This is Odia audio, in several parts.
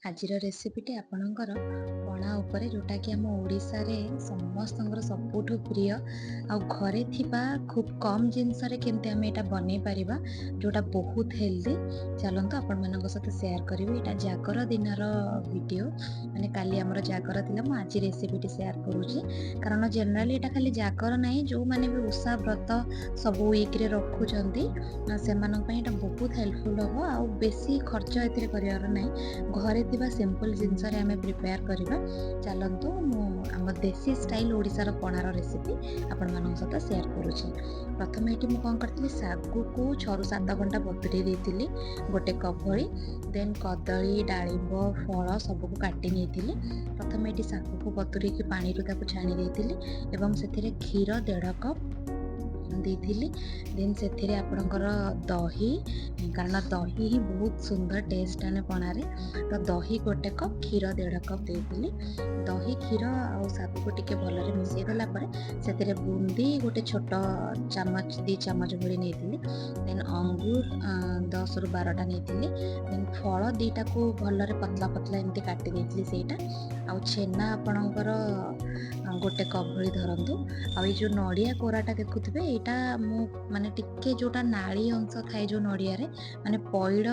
ଆଜିର ରେସିପିଟି ଆପଣଙ୍କର ପଣା ଉପରେ, ଯେଉଁଟାକି ଆମ ଓଡ଼ିଶାରେ ସମସ୍ତଙ୍କର ସବୁଠୁ ପ୍ରିୟ ଆଉ ଘରେ ଥିବା ଖୁବ୍ କମ୍ ଜିନିଷରେ କେମିତି ଆମେ ଏଇଟା ବନେଇ ପାରିବା, ଯେଉଁଟା ବହୁତ ହେଲ୍ଦି। ଚାଲନ୍ତୁ ଆପଣମାନଙ୍କ ସହିତ ସେୟାର କରିବି। ଏଇଟା ଜାଗର ଦିନର ଭିଡ଼ିଓ, ମାନେ କାଲି ଆମର ଜାଗର ଥିଲା। ମୁଁ ଆଜି ରେସିପିଟି ସେୟାର କରୁଛି, କାରଣ ଜେନେରାଲି ଏଇଟା ଖାଲି ଜାଗର ନାହିଁ, ଯେଉଁମାନେ ବି ଓଷା ବ୍ରତ ସବୁ ୱିକ୍ରେ ରଖୁଛନ୍ତି ସେମାନଙ୍କ ପାଇଁ ଏଇଟା ବହୁତ ହେଲ୍ପଫୁଲ୍ ହେବ। ଆଉ ବେଶୀ ଖର୍ଚ୍ଚ ଏଥିରେ କରିବାର ନାହିଁ, ଘରେ ଥିବା ସିମ୍ପଲ୍ ଜିନିଷରେ ଆମେ ପ୍ରିପେୟାର କରିବା। ଚାଲନ୍ତୁ ମୁଁ ଆମ ଦେଶୀ ଷ୍ଟାଇଲ୍ ଓଡ଼ିଶାର ପଣାର ରେସିପି ଆପଣମାନଙ୍କ ସହିତ ସେୟାର କରୁଛି। ପ୍ରଥମେ ଏଠି ମୁଁ କ'ଣ କରିଥିଲି, ଶାଗୁକୁ 6ରୁ 7 ଘଣ୍ଟା ବତୁରେଇ ଦେଇଥିଲି, ଗୋଟେ କପ୍ ଭଳି। ଦେନ୍ କଦଳୀ, ଡାଳିମ୍ବ, ଫଳ ସବୁକୁ କାଟି ନେଇଥିଲି। ପ୍ରଥମେ ଏଠି ଶାଗୁକୁ ବତୁରେଇକି ପାଣିରୁ ତାକୁ ଛାଣି ଦେଇଥିଲି ଏବଂ ସେଥିରେ କ୍ଷୀର 1.5 କପ୍ ଦେଇଥିଲି। ଦେନ୍ ସେଥିରେ ଆପଣଙ୍କର ଦହି, କାରଣ ଦହି ହିଁ ବହୁତ ସୁନ୍ଦର ଟେଷ୍ଟ ଆଣେ ପଣାରେ, ତ ଦହି 1 କପ୍, କ୍ଷୀର 1.5 କପ୍ ଦେଇଥିଲି। ଦହି, କ୍ଷୀର ଆଉ ଶାଗୁକୁ ଟିକେ ଭଲରେ ମିଶାଇ ଦେଲା ପରେ ସେଥିରେ ବୁନ୍ଦି ଗୋଟେ ଛୋଟ ଚାମଚ, 2 ଚାମଚ ଭଳି ନେଇଥିଲି। ଦେନ୍ ଅଙ୍ଗୁର 10ରୁ 12ଟା ନେଇଥିଲି। ଦେନ୍ ଫଳ 2ଟାକୁ ଭଲରେ ପତଲା ପତଲା ଏମିତି କାଟି ଦେଇଥିଲି ସେଇଟା। ଆଉ ଛେନା ଆପଣଙ୍କର 1 କପ୍ ଭଳି ଧରନ୍ତୁ। ଆଉ ଏଇ ଯେଉଁ ନଡ଼ିଆ କୋରାଟା ଦେଖୁଥିବେ, ଏଇଟା ମୁଁ ମାନେ ଟିକେ ଯେଉଁଟା ନାଳି ଅଂଶ ଥାଏ ଯେଉଁ ନଡ଼ିଆରେ, ମାନେ ପଇଡ଼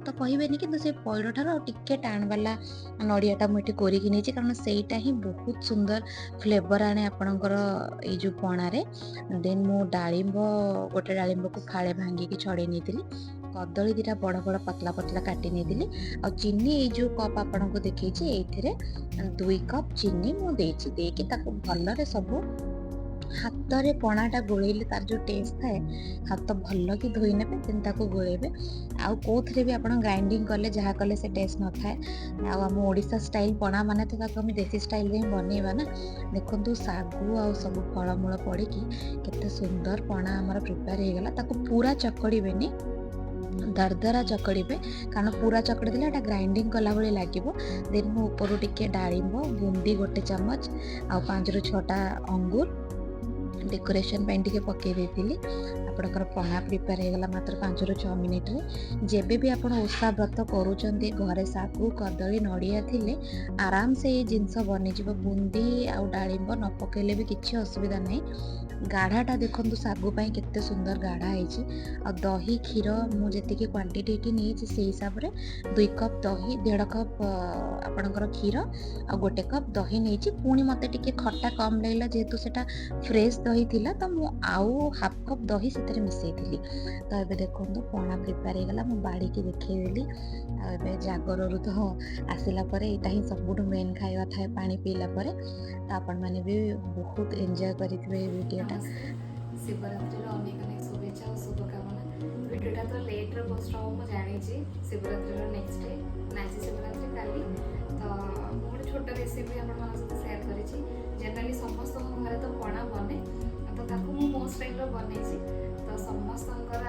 ତ କହିବେନି, କିନ୍ତୁ ସେ ପଇଡ଼ ଠାରୁ ଆଉ ଟିକେ ଟାଣ ବାଲା ନଡ଼ିଆଟା ମୁଁ ଏଠି କୋରିକି ନେଇଛି, କାରଣ ସେଇଟା ହିଁ ବହୁତ ସୁନ୍ଦର ଫ୍ଲେଭର ଆଣେ ଆପଣଙ୍କର ଏଇ ଯେଉଁ ପଣାରେ। ଦେନ୍ ମୁଁ ଗୋଟେ ଡାଳିମ୍ବକୁ ଫାଳେ ଭାଙ୍ଗିକି ଛଡ଼େଇ ନେଇଥିଲି। କଦଳୀ 2ଟା ବଡ଼ ବଡ଼ ପତଲା ପତଲା କାଟି ନେଇଥିଲି। ଆଉ ଚିନି, ଏଇ ଯେଉଁ କପ୍ ଆପଣଙ୍କୁ ଦେଖେଇଛି, ଏଇଥିରେ 2 କପ୍ ଚିନି ମୁଁ ଦେଇକି ତାକୁ ଭଲରେ ସବୁ ହାତରେ ପଣାଟା ଗୋଳେଇଲେ ତାର ଯେଉଁ ଟେଷ୍ଟ ଥାଏ, ହାତ ଭଲକି ଧୋଇ ନେବେ, ଦେନ୍ ତାକୁ ଗୋଳେଇବେ। ଆଉ କେଉଁଥିରେ ବି ଆପଣ ଗ୍ରାଇଣ୍ଡିଙ୍ଗ କଲେ, ଯାହା କଲେ ସେ ଟେଷ୍ଟ ନଥାଏ। ଆଉ ଆମ ଓଡ଼ିଶା ଷ୍ଟାଇଲ୍ ପଣା ମାନେ ତ ତାକୁ ଆମେ ଦେଶୀ ଷ୍ଟାଇଲ୍ରେ ହିଁ ବନେଇବା ନା। ଦେଖନ୍ତୁ ଶାଗୁ ଆଉ ସବୁ ଫଳମୂଳ ପଡ଼ିକି କେତେ ସୁନ୍ଦର ପଣା ଆମର ପ୍ରିପେୟାର ହେଇଗଲା। ତାକୁ ପୁରା ଚକଡ଼ିବେନି, ଦରଦରା ଚକଡ଼ିବେ, କାରଣ ପୁରା ଚକଡ଼ି ଦେଲେ ଏଇଟା ଗ୍ରାଇଣ୍ଡିଙ୍ଗ କଲା ଭଳି ଲାଗିବ। ଦେନ୍ ମୁଁ ଉପରୁ ଟିକେ ଡାଳିମ୍ବ, ବୁନ୍ଦି 1 ଚାମଚ ଆଉ 5ରୁ 6ଟା ଅଙ୍ଗୁର ଡେକୋରେସନ୍ ପାଇଁ ଟିକେ ପକାଇ ଦେଇଥିଲି। ଆପଣଙ୍କର ପଣା ପ୍ରିପେୟାର ହେଇଗଲା ମାତ୍ର 5ରୁ 6 ମିନିଟ୍ରେ। ଯେବେ ବି ଆପଣ ଓଷା ବ୍ରତ କରୁଛନ୍ତି, ଘରେ ଶାଗୁ, କଦଳୀ, ନଡ଼ିଆ ଥିଲେ ଆରାମସେ ଏଇ ଜିନିଷ ବନିଯିବ। ବୁନ୍ଦି ଆଉ ଡାଳିମ୍ବ ନ ପକାଇଲେ ବି କିଛି ଅସୁବିଧା ନାହିଁ। ଗାଢ଼ାଟା ଦେଖନ୍ତୁ ଶାଗୁ ପାଇଁ କେତେ ସୁନ୍ଦର ଗାଢ଼ା ହେଇଛି। ଆଉ ଦହି, କ୍ଷୀର ମୁଁ ଯେତିକି କ୍ୱାଣ୍ଟିଟି ଏଠି ନେଇଛି ସେଇ ହିସାବରେ 2 କପ୍ ଦହି, 1.5 କପ୍ ଆପଣଙ୍କର କ୍ଷୀର ଆଉ 1 କପ୍ ଦହି ନେଇଛି। ପୁଣି ମୋତେ ଟିକେ ଖଟା କମ୍ ଲାଗିଲା, ଯେହେତୁ ସେଟା ଫ୍ରେଶ୍ ଦହି ଥିଲା, ତ ମୁଁ ଆଉ 1/2 କପ୍ ଦହି ସେଥିରେ ମିଶାଇଥିଲି। ତ ଏବେ ଦେଖନ୍ତୁ ପଣା ପ୍ରିପେୟାର ହେଇଗଲା, ମୁଁ ବାଢ଼ିକି ଦେଖେଇଦେଲି। ଆଉ ଏବେ ଜାଗରରୁ ତ ଆସିଲା ପରେ ଏଇଟା ହିଁ ସବୁଠୁ ମେନ୍ ଖାଇବା ଥାଏ ପାଣି ପିଇଲା ପରେ। ତ ଆପଣମାନେ ବି ବହୁତ ଏନ୍ଜୟ କରିଥିବେ এই ଭିଡ଼ିଓଟା। ଶିବରାତ୍ରିର ଅନେକ ଅନେକ ଶୁଭେଚ୍ଛା ଓ ଶୁଭକାମନା। ଭିଡ଼ିଓଟା ତ ଲେଟ୍ରେ ପୋଷ୍ଟ ହେବ ମୁଁ ଜାଣିଛି, ଶିବରାତ୍ରିର ନେକ୍ସଟ ଡେ, ଆଜି ଶିବରାତ୍ରି, କାଲି ତ ମୁଁ ଗୋଟେ ଛୋଟ ରେସିପି ଆପଣମାନଙ୍କ ସହିତ ସେୟାର କରିଛି। ଜେନେରାଲି ସମସ୍ତଙ୍କ ଘରେ ତ ପଣା ବନେ, ତ ତାକୁ ମୁଁ ମୋ ଷ୍ଟାଇଲ୍ର ବନେଇଛି। ତ ସମସ୍ତଙ୍କର